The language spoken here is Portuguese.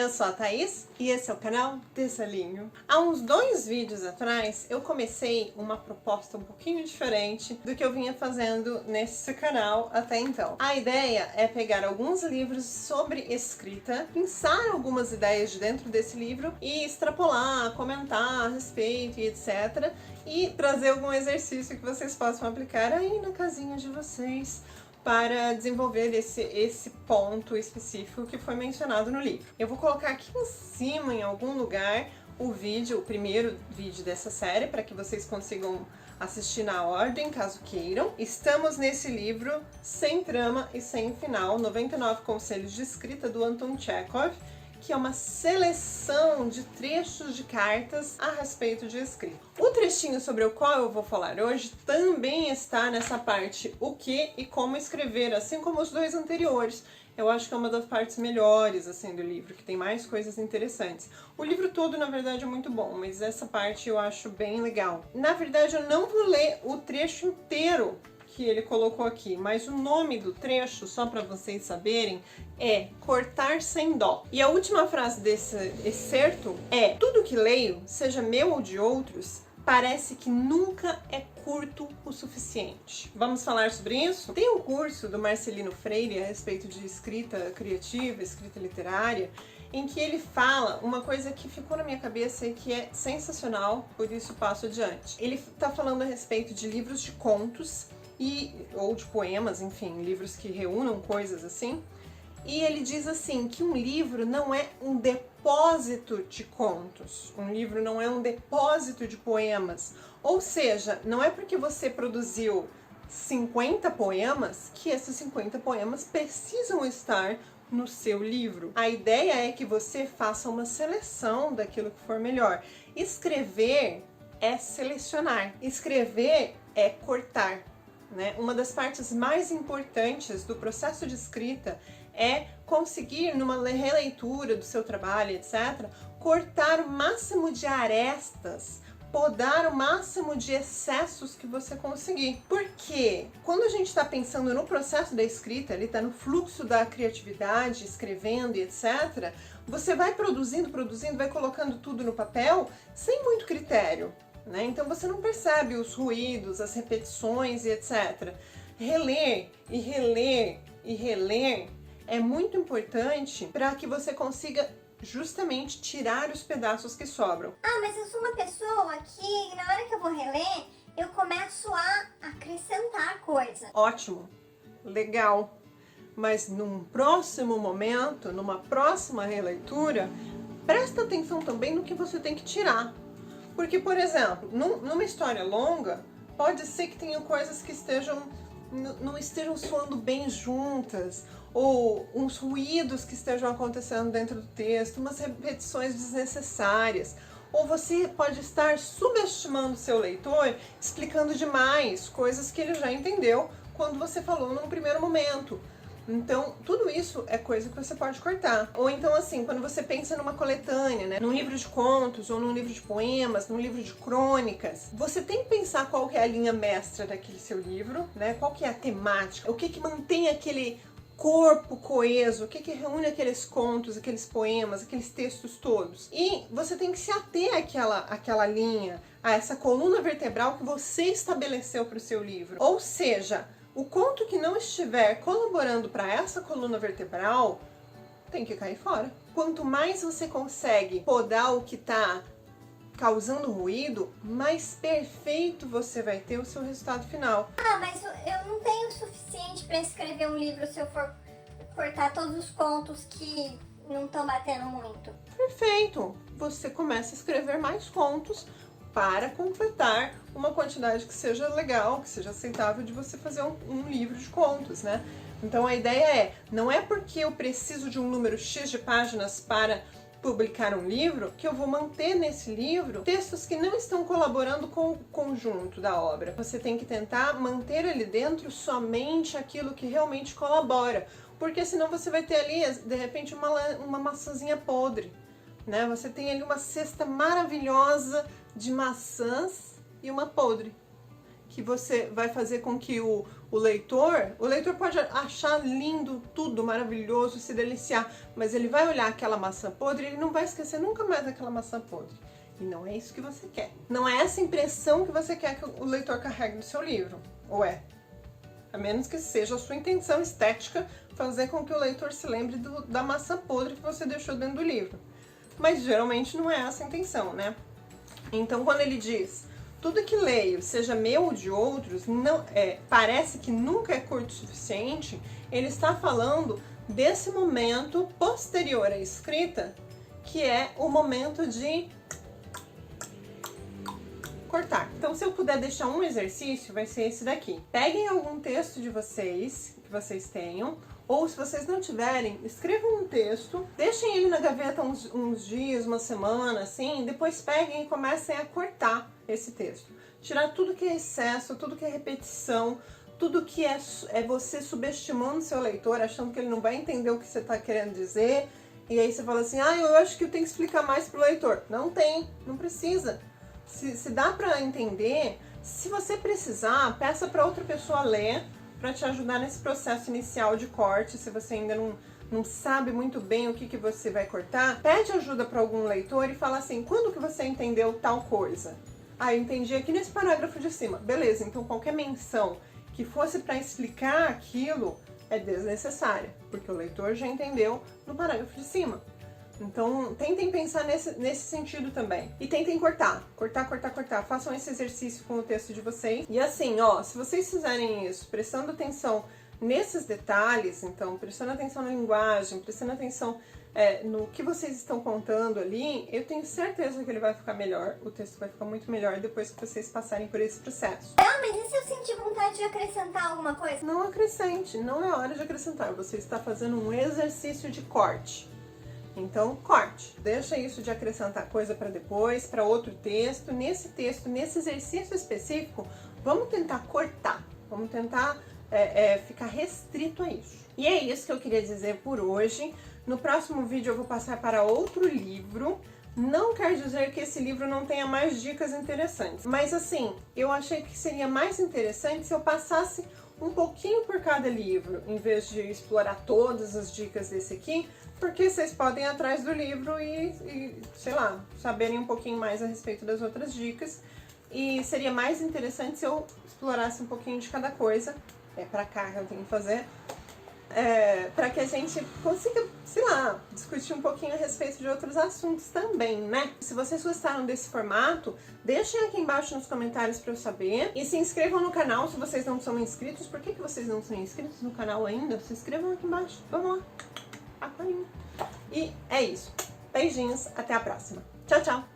Eu sou a Thaís e esse é o canal Desalinho. Há uns 2 vídeos atrás eu comecei uma proposta um pouquinho diferente do que eu vinha fazendo nesse canal até então. A ideia é pegar alguns livros sobre escrita, pensar algumas ideias de dentro desse livro e extrapolar, comentar a respeito e etc. E trazer algum exercício que vocês possam aplicar aí na casinha de vocês para desenvolver esse ponto específico que foi mencionado no livro. Eu vou colocar aqui em cima, em algum lugar, o primeiro vídeo dessa série, para que vocês consigam assistir na ordem, caso queiram. Estamos nesse livro Sem Trama e Sem Final, 99 Conselhos de Escrita, do Anton Chekhov, que é uma seleção de trechos de cartas a respeito de escrita. O trechinho sobre o qual eu vou falar hoje também está nessa parte o que e como escrever, assim como os 2 anteriores. Eu acho que é uma das partes melhores assim do livro, que tem mais coisas interessantes. O livro todo, na verdade, é muito bom, mas essa parte eu acho bem legal. Na verdade, eu não vou ler o trecho inteiro que ele colocou aqui, mas o nome do trecho, só para vocês saberem, é Cortar Sem Dó. E a última frase desse excerto é: tudo que leio, seja meu ou de outros, parece que nunca é curto o suficiente. Vamos falar sobre isso? Tem um curso do Marcelino Freire a respeito de escrita criativa, escrita literária, em que ele fala uma coisa que ficou na minha cabeça e que é sensacional, por isso passo adiante. Ele está falando a respeito de livros de contos ou de poemas, enfim, livros que reúnam coisas assim. E ele diz assim, que um livro não é um depósito de contos, um livro não é um depósito de poemas. Ou seja, não é porque você produziu 50 poemas que esses 50 poemas precisam estar no seu livro. A ideia é que você faça uma seleção daquilo que for melhor. Escrever é selecionar, escrever é cortar. Uma das partes mais importantes do processo de escrita é conseguir, numa releitura do seu trabalho, etc., cortar o máximo de arestas, podar o máximo de excessos que você conseguir. Porque quando a gente está pensando no processo da escrita, ele está no fluxo da criatividade, escrevendo e etc., você vai produzindo, vai colocando tudo no papel sem muito critério. Então você não percebe os ruídos, as repetições e etc. Reler e reler e reler é muito importante para que você consiga justamente tirar os pedaços que sobram. Ah, mas eu sou uma pessoa que na hora que eu vou reler, eu começo a acrescentar coisa. Ótimo, legal. Mas num próximo momento, numa próxima releitura, presta atenção também no que você tem que tirar. Porque, por exemplo, numa história longa, pode ser que tenha coisas que não estejam soando bem juntas, ou uns ruídos que estejam acontecendo dentro do texto, umas repetições desnecessárias. Ou você pode estar subestimando o seu leitor, explicando demais coisas que ele já entendeu quando você falou num primeiro momento. Então, tudo isso é coisa que você pode cortar. Ou então, assim, quando você pensa numa coletânea, num livro de contos, ou num livro de poemas, num livro de crônicas, você tem que pensar qual que é a linha mestra daquele seu livro, qual que é a temática, o que mantém aquele corpo coeso, o que reúne aqueles contos, aqueles poemas, aqueles textos todos. E você tem que se ater àquela linha, a essa coluna vertebral que você estabeleceu para o seu livro. Ou seja, o conto que não estiver colaborando para essa coluna vertebral tem que cair fora. Quanto mais você consegue podar o que está causando ruído, mais perfeito você vai ter o seu resultado final. Ah, mas eu não tenho o suficiente para escrever um livro se eu for cortar todos os contos que não estão batendo muito. Perfeito! Você começa a escrever mais contos para completar uma quantidade que seja legal, que seja aceitável de você fazer um livro de contos, Então a ideia não é porque eu preciso de um número X de páginas para publicar um livro que eu vou manter nesse livro textos que não estão colaborando com o conjunto da obra. Você tem que tentar manter ali dentro somente aquilo que realmente colabora, porque senão você vai ter ali, de repente, uma maçãzinha podre. Você tem ali uma cesta maravilhosa de maçãs e uma podre, que você vai fazer com que o leitor pode achar lindo, tudo maravilhoso, se deliciar, mas ele vai olhar aquela maçã podre e ele não vai esquecer nunca mais daquela maçã podre. E não é isso que você quer. Não é essa impressão que você quer que o leitor carregue no seu livro, ou é? A menos que seja a sua intenção estética fazer com que o leitor se lembre da maçã podre que você deixou dentro do livro. Mas geralmente não é essa a intenção, né? Então quando ele diz tudo que leio, seja meu ou de outros, não parece que nunca é curto o suficiente, ele está falando desse momento posterior à escrita, que é o momento de cortar. Então, se eu puder deixar um exercício, vai ser esse daqui. Peguem algum texto de vocês, que vocês tenham, ou se vocês não tiverem, escrevam um texto, deixem ele na gaveta uns dias, uma semana, assim, depois peguem e comecem a cortar esse texto. Tirar tudo que é excesso, tudo que é repetição, tudo que é você subestimando seu leitor, achando que ele não vai entender o que você está querendo dizer, e aí você fala assim, eu acho que eu tenho que explicar mais pro leitor. Não tem, não precisa. Se dá para entender, se você precisar, peça para outra pessoa ler, para te ajudar nesse processo inicial de corte. Se você ainda não sabe muito bem o que você vai cortar, pede ajuda para algum leitor e fala assim, quando que você entendeu tal coisa? Eu entendi aqui nesse parágrafo de cima. Beleza, então qualquer menção que fosse para explicar aquilo é desnecessária, porque o leitor já entendeu no parágrafo de cima. Então, tentem pensar nesse sentido também. E tentem cortar. Façam esse exercício com o texto de vocês. E assim, se vocês fizerem isso, prestando atenção nesses detalhes, então, prestando atenção na linguagem, prestando atenção no que vocês estão contando ali, eu tenho certeza que ele vai ficar melhor. O texto vai ficar muito melhor depois que vocês passarem por esse processo. Mas e se eu sentir vontade de acrescentar alguma coisa? Não acrescente, não é hora de acrescentar. Você está fazendo um exercício de corte. Então, corte. Deixa isso de acrescentar coisa para depois, para outro texto. Nesse texto, nesse exercício específico, vamos tentar cortar. Vamos tentar ficar restrito a isso. E é isso que eu queria dizer por hoje. No próximo vídeo eu vou passar para outro livro. Não quer dizer que esse livro não tenha mais dicas interessantes. Mas assim, eu achei que seria mais interessante se eu passasse um pouquinho por cada livro, em vez de explorar todas as dicas desse aqui, porque vocês podem ir atrás do livro e, sei lá, saberem um pouquinho mais a respeito das outras dicas. E seria mais interessante se eu explorasse um pouquinho de cada coisa, pra cá que eu tenho que fazer, para que a gente consiga, sei lá, discutir um pouquinho a respeito de outros assuntos também, né? Se vocês gostaram desse formato, deixem aqui embaixo nos comentários para eu saber. E se inscrevam no canal se vocês não são inscritos. Por que vocês não são inscritos no canal ainda? Se inscrevam aqui embaixo. Vamos lá. Aquarinho. E é isso. Beijinhos. Até a próxima. Tchau, tchau.